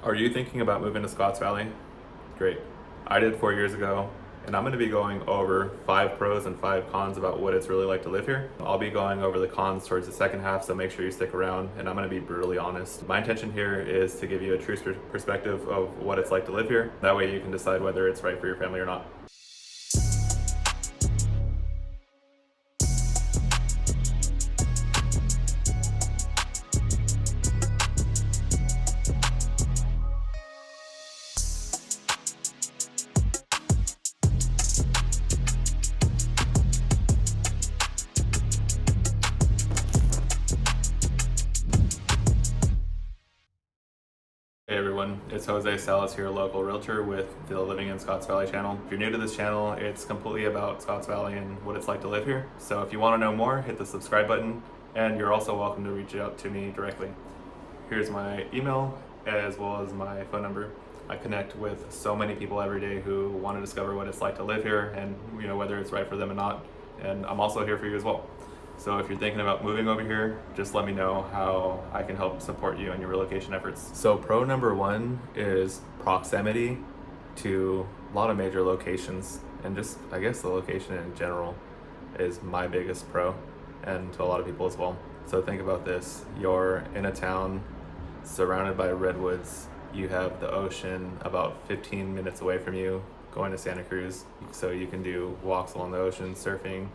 Are you thinking about moving to Scotts Valley? Great. I did 4 years ago, and I'm going to be going over 5 pros and 5 cons about what it's really like to live here. I'll be going over the cons towards the second half, so make sure you stick around, and I'm going to be brutally honest. My intention here is to give you a true perspective of what it's like to live here. That way you can decide whether it's right for your family or not. Hey everyone, it's Jose Salas here, local realtor with the Living in Scotts Valley channel. If you're new to this channel, it's completely about Scotts Valley and what it's like to live here. So if you want to know more, hit the subscribe button, and you're also welcome to reach out to me directly. Here's my email as well as my phone number. I connect with so many people every day who want to discover what it's like to live here and whether it's right for them or not. And I'm also here for you as well. So if you're thinking about moving over here, just let me know how I can help support you in your relocation efforts. So pro number one is proximity to a lot of major locations, and just, I guess, the location in general is my biggest pro, and to a lot of people as well. So think about this. You're in a town surrounded by redwoods. You have the ocean about 15 minutes away from you going to Santa Cruz. So you can do walks along the ocean, surfing,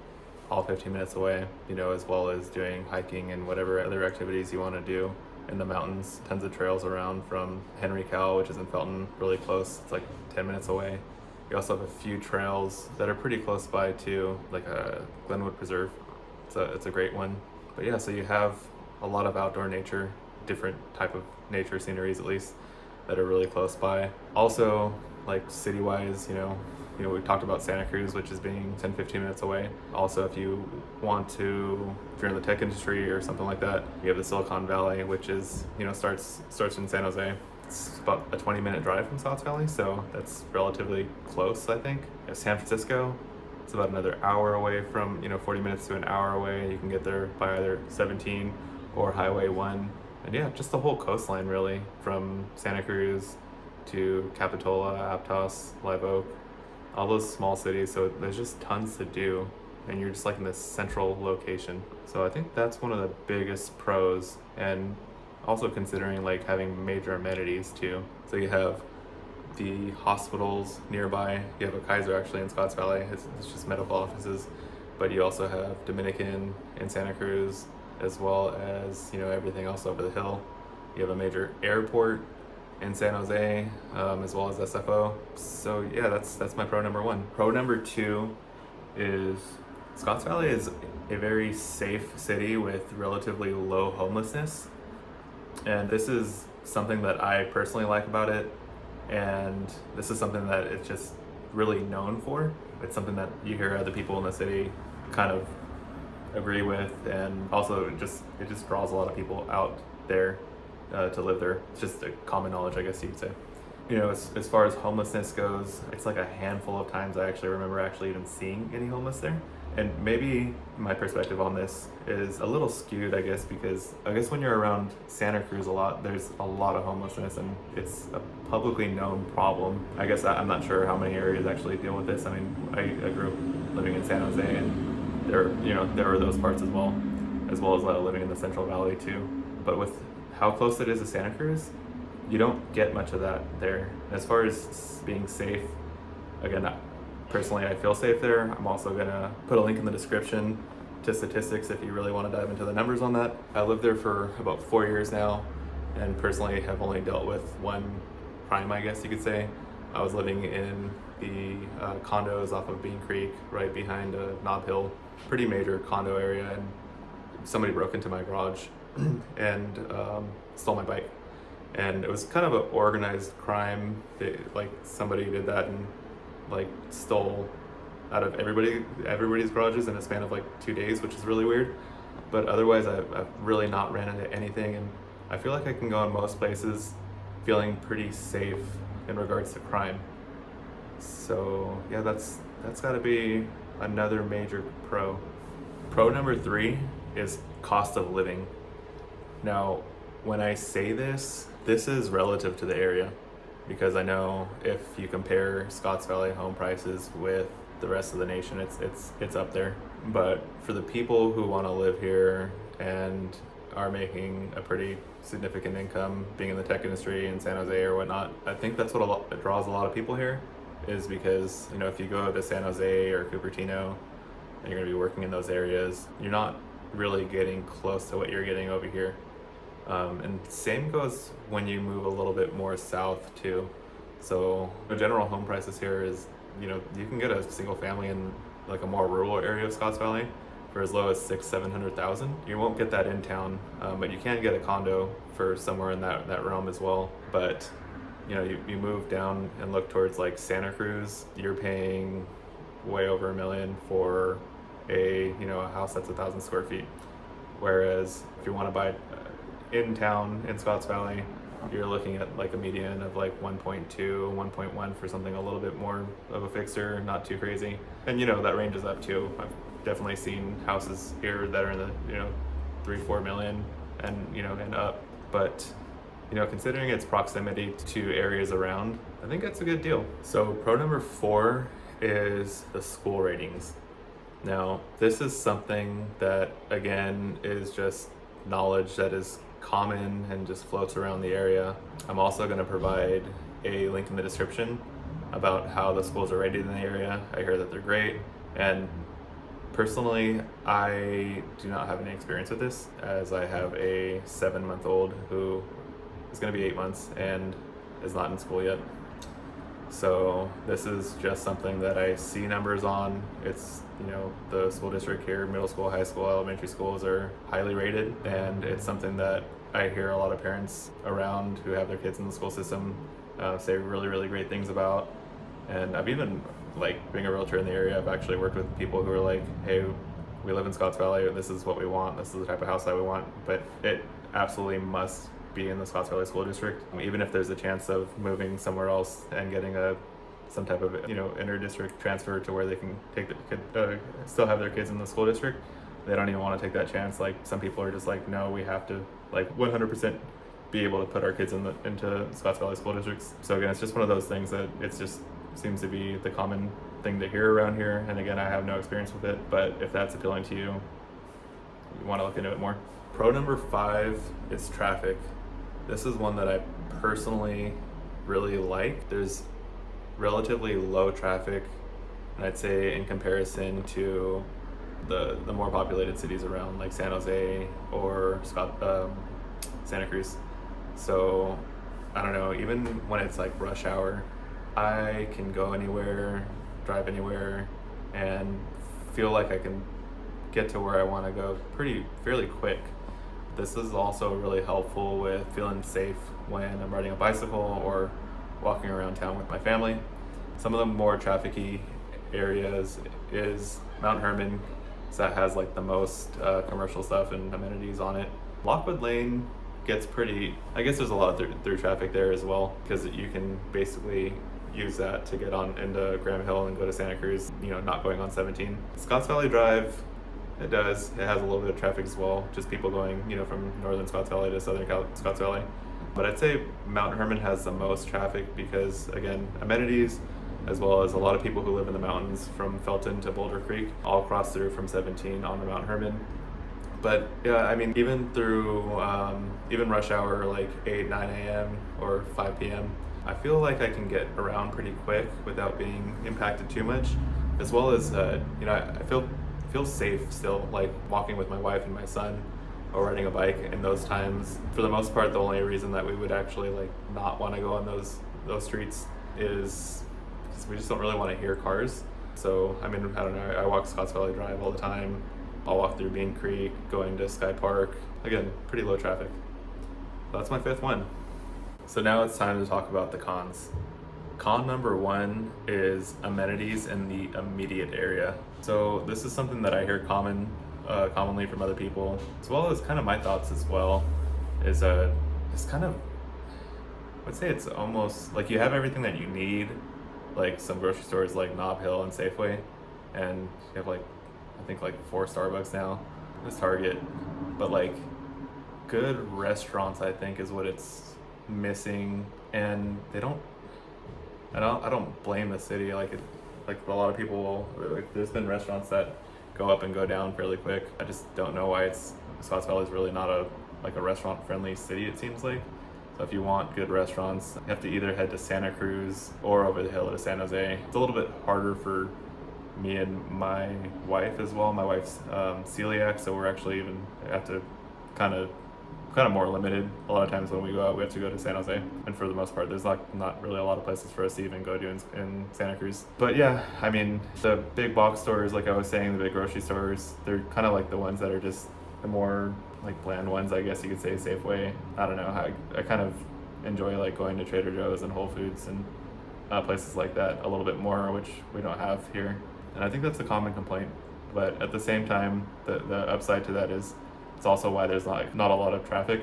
all 15 minutes away, as well as doing hiking and whatever other activities you want to do in the mountains. Tons of trails around from Henry Cow, which is in Felton, really close. It's like 10 minutes away. You also have a few trails that are pretty close by too, like a Glenwood Preserve. It's a great one. But yeah, so you have a lot of outdoor nature, different type of nature sceneries at least, that are really close by. Also, like city-wise, we talked about Santa Cruz, which is being 10-15 minutes away. Also, if you're in the tech industry or something like that, you have the Silicon Valley, which is, starts in San Jose. It's about a 20-minute drive from Scotts Valley, so that's relatively close, I think. San Francisco, it's about another hour away from, 40 minutes to an hour away. You can get there by either 17 or Highway 1. And yeah, just the whole coastline really, from Santa Cruz to Capitola, Aptos, Live Oak, all those small cities. So there's just tons to do, and you're just like in this central location. So I think that's one of the biggest pros, and also considering like having major amenities too. So you have the hospitals nearby. You have a Kaiser actually in Scotts Valley. It's just medical offices, but you also have Dominican in Santa Cruz, as well as everything else over the hill. You have a major airport in San Jose, as well as SFO. So yeah, that's my pro number one. Pro number two is Scotts Valley is a very safe city with relatively low homelessness, and this is something that I personally like about it, and this is something that it's just really known for. It's something that you hear other people in the city kind of agree with, and also it just draws a lot of people out there to live there. It's just a common knowledge, I guess you could say. As far as homelessness goes, it's like a handful of times I actually remember even seeing any homeless there. And maybe my perspective on this is a little skewed, I guess, because I guess when you're around Santa Cruz a lot, there's a lot of homelessness, and it's a publicly known problem. I guess I'm not sure how many areas actually deal with this. I mean, I grew up living in San Jose, and there are those parts as well as living in the Central Valley too. But with how close it is to Santa Cruz, you don't get much of that there. As far as being safe, again, personally I feel safe there. I'm also gonna put a link in the description to statistics if you really want to dive into the numbers on that. I lived there for about 4 years now, and personally have only dealt with one crime, I guess you could say. I was living in the condos off of Bean Creek, right behind Nob Hill, pretty major condo area, and somebody broke into my garage and stole my bike. And it was kind of an organized crime. Somebody did that and stole out of everybody's garages in a span of 2 days, which is really weird. But otherwise, I've really not ran into anything, and I feel like I can go in most places feeling pretty safe in regards to crime. So yeah, that's got to be another major pro. Pro number 3 is cost of living. Now, when I say this, This is relative to the area, because I know if you compare Scotts Valley home prices with the rest of the nation, it's up there. But for the people who want to live here and are making a pretty significant income being in the tech industry in San Jose or whatnot, I think that's what draws a lot of people here, is because, you know, if you go to San Jose or Cupertino and you're going to be working in those areas, you're not really getting close to what you're getting over here. And same goes when you move a little bit more south too. So the general home prices here is, you know, you can get a single family in like a more rural area of Scotts Valley for as low as $600,000-700,000. You won't get that in town, but you can get a condo for somewhere in that realm as well. But you know, you move down and look towards like Santa Cruz, you're paying way over $1 million for a house that's 1,000 square feet. Whereas if you want to buy in town in Scotts Valley, you're looking at like a median of like 1.2, 1.1 for something a little bit more of a fixer, not too crazy. And you know, that ranges up too. I've definitely seen houses here that are in the 3-4 million and up. But considering its proximity to areas around, I think that's a good deal. So pro number 4 is the school ratings. Now, this is something that again is just knowledge that is common and just floats around the area. I'm also going to provide a link in the description about how the schools are rated in the area. I hear that they're great, and personally, I do not have any experience with this, as I have a 7-month-old who is going to be 8 months and is not in school yet. So this is just something that I see numbers on. It's, the school district here, middle school, high school, elementary schools are highly rated, and it's something that I hear a lot of parents around who have their kids in the school system say really, really great things about. And I've even, like, being a realtor in the area, I've actually worked with people who are like, hey, we live in Scotts Valley, this is what we want, this is the type of house that we want, but it absolutely must be in the Scotts Valley School District. Even if there's a chance of moving somewhere else and getting some type of inter-district transfer to where they can take still have their kids in the school district, they don't even want to take that chance. Like, some people are just like, no, we have to 100% be able to put our kids into Scotts Valley School Districts. So again, it's just one of those things that it's just seems to be the common thing to hear around here. And again, I have no experience with it, but if that's appealing to you, you want to look into it more. Pro number 5 is traffic. This is one that I personally really like. There's relatively low traffic, and I'd say in comparison to the more populated cities around, like San Jose or Santa Cruz. So I don't know, even when it's like rush hour, I can go anywhere, drive anywhere, and feel like I can get to where I want to go fairly quick. This is also really helpful with feeling safe when I'm riding a bicycle or walking around town with my family. Some of the more trafficy areas is Mount Herman, so that has like the most commercial stuff and amenities on it. Lockwood Lane gets pretty, I guess there's a lot of through traffic there as well, because you can basically use that to get on into Graham Hill and go to Santa Cruz, not going on 17. Scotts Valley Drive, it has a little bit of traffic as well, just people going, from northern Scotts Valley to southern Scotts Valley. But I'd say Mount Herman has the most traffic because, again, amenities, as well as a lot of people who live in the mountains from Felton to Boulder Creek all cross through from 17 on to Mount Herman. But yeah, I mean, even through even rush hour, like 8, 9 a.m. or 5 p.m., I feel like I can get around pretty quick without being impacted too much, as well as, I feel safe still, like walking with my wife and my son or riding a bike in those times. For the most part, the only reason that we would actually not want to go on those streets is because we just don't really want to hear cars. So I mean, I don't know, I walk Scotts Valley Drive all the time. I'll walk through Bean Creek, going to Sky Park. Again, pretty low traffic. That's my 5th one. So now it's time to talk about the cons. Con number 1 is amenities in the immediate area. So this is something that I hear commonly from other people, as well as kind of my thoughts as well, is it's kind of, I would say it's almost like you have everything that you need, like some grocery stores like Nob Hill and Safeway, and you have I think 4 Starbucks now, there's Target, but good restaurants, I think, is what it's missing, and I don't blame the city. Like a lot of people, like there's been restaurants that go up and go down fairly quick. I just don't know why Scotts Valley is really not a restaurant friendly city, it seems like. So if you want good restaurants, you have to either head to Santa Cruz or over the hill to San Jose. It's a little bit harder for me and my wife as well. My wife's celiac, so we're actually even have to kind of more limited. A lot of times when we go out, we have to go to San Jose, and for the most part, there's not really a lot of places for us to even go to in Santa Cruz. But yeah, I mean, the big box stores, like I was saying, the big grocery stores, they're kind of like the ones that are just the more like bland ones, I guess you could say. Safeway. I don't know. I kind of enjoy like going to Trader Joe's and Whole Foods and places like that a little bit more, which we don't have here. And I think that's a common complaint. But at the same time, the upside to that is it's also why there's not a lot of traffic.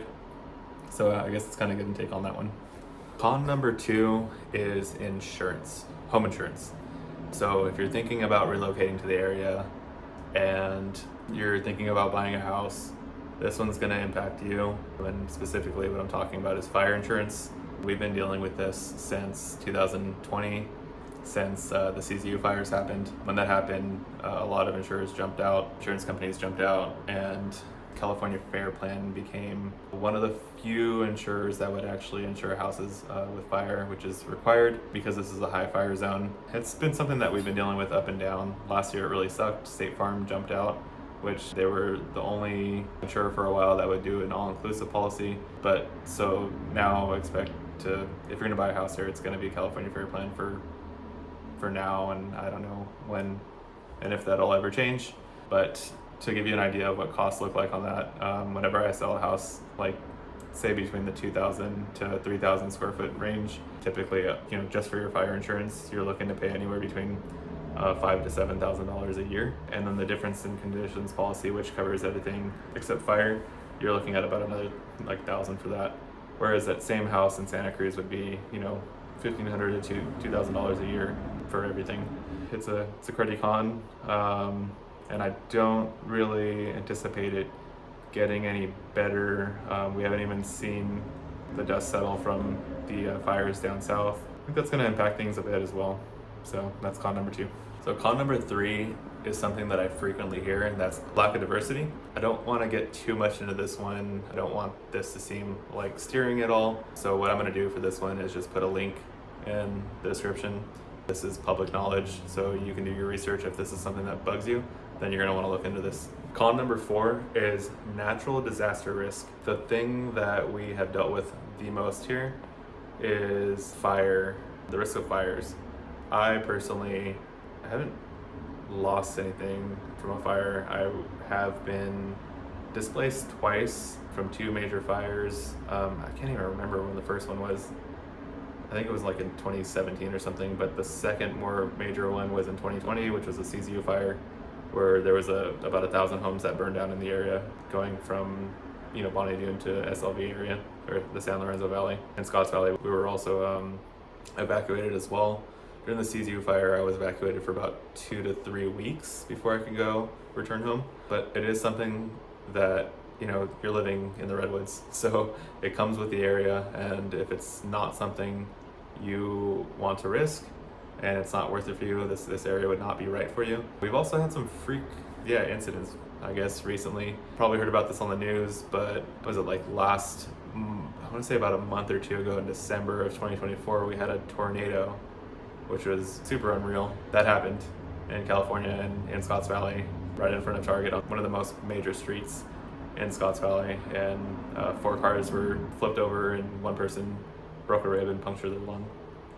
So I guess it's kind of good to take on that one. Con number 2 is insurance, home insurance. So if you're thinking about relocating to the area and you're thinking about buying a house, this one's going to impact you. And specifically what I'm talking about is fire insurance. We've been dealing with this since 2020, since the CZU fires happened. When that happened, a lot of insurance companies jumped out, and California Fair Plan became one of the few insurers that would actually insure houses with fire, which is required because this is a high fire zone. It's been something that we've been dealing with up and down. Last year it really sucked. State Farm jumped out, which they were the only insurer for a while that would do an all-inclusive policy. But so now I expect if you're gonna buy a house here, it's gonna be California Fair Plan for now, and I don't know when and if that'll ever change. But to give you an idea of what costs look like on that, whenever I sell a house, like say between the 2,000 to 3,000 square foot range, typically, just for your fire insurance, you're looking to pay anywhere between $5,000 to $7,000 a year. And then the difference in conditions policy, which covers everything except fire, you're looking at about another $1,000 for that. Whereas that same house in Santa Cruz would be, $1,500 to $2,000 a year for everything. It's a cruddy con. And I don't really anticipate it getting any better. We haven't even seen the dust settle from the fires down south. I think that's going to impact things a bit as well. So that's con number 2. So con number 3 is something that I frequently hear, and that's lack of diversity. I don't want to get too much into this one. I don't want this to seem like steering at all. So what I'm going to do for this one is just put a link in the description. This is public knowledge, so you can do your research. If this is something that bugs you, then you're going to want to look into this. Con number 4 is natural disaster risk. The thing that we have dealt with the most here is fire, the risk of fires. I personally haven't lost anything from a fire. I have been displaced twice from 2 major fires. I can't even remember when the first one was. I think it was like in 2017 or something, but the second more major one was in 2020, which was a CZU fire, where there was about 1,000 homes that burned down in the area, going from Bonnie Doon to SLV area, or the San Lorenzo Valley. In Scotts Valley, we were also evacuated as well. During the CZU fire, I was evacuated for about 2 to 3 weeks before I could go return home. But it is something that, you're living in the redwoods, so it comes with the area, and if it's not something you want to risk and it's not worth it for you, this area would not be right for you. We've also had some incidents, I guess, recently. Probably heard about this on the news, but was it like I want to say about a month or 2 ago in December of 2024, we had a tornado, which was super unreal. That happened in California and in Scotts Valley, right in front of Target on one of the most major streets in Scotts Valley, and 4 cars were flipped over and 1 person broke a rib and punctured their lung.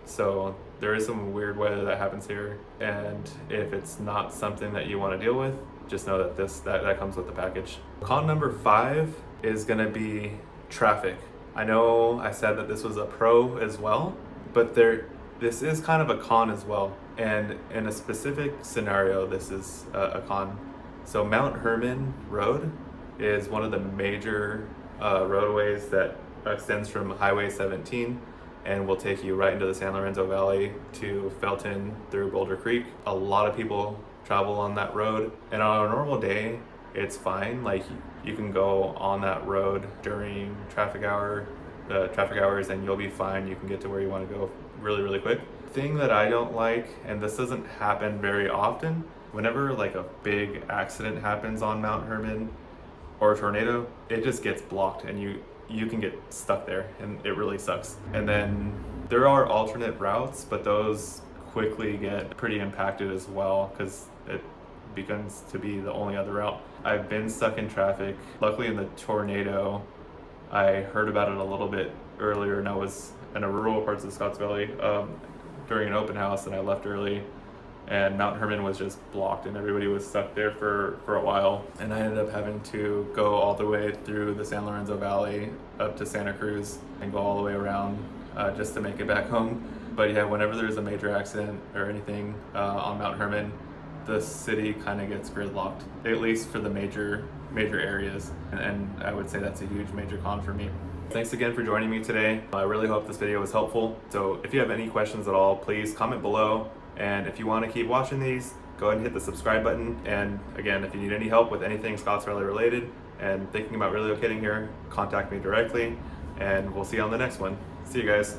So there is some weird weather that happens here, and if it's not something that you want to deal with, just know that that comes with the package. Con number 5 is going to be traffic. I know I said that this was a pro as well, but this is kind of a con as well, and in a specific scenario, this is a con. So Mount Herman Road is one of the major roadways that extends from Highway 17 and will take you right into the San Lorenzo Valley to Felton through Boulder Creek. A lot of people travel on that road, and on a normal day, it's fine. Like, you can go on that road during traffic hour traffic hours, and you'll be fine. You can get to where you want to go really, really quick. Thing that I don't like, and this doesn't happen very often, whenever like a big accident happens on Mount Herman or a tornado, it just gets blocked and you can get stuck there, and it really sucks. And then there are alternate routes, but those quickly get pretty impacted as well because it begins to be the only other route. I've been stuck in traffic. Luckily in the tornado, I heard about it a little bit earlier, and I was in a rural parts of Scotts Valley during an open house, and I left early, and Mount Herman was just blocked and everybody was stuck there for a while, and I ended up having to go all the way through the San Lorenzo Valley up to Santa Cruz and go all the way around just to make it back home. But yeah, whenever there's a major accident or anything on Mount Herman, the city kind of gets gridlocked, at least for the major areas, and I would say that's a huge major con for me. Thanks again for joining me today. I really hope this video was helpful. So if you have any questions at all, please comment below. And if you want to keep watching these, go ahead and hit the subscribe button. And again, if you need any help with anything Scotts Valley related and thinking about relocating here, contact me directly, and we'll see you on the next one. See you guys.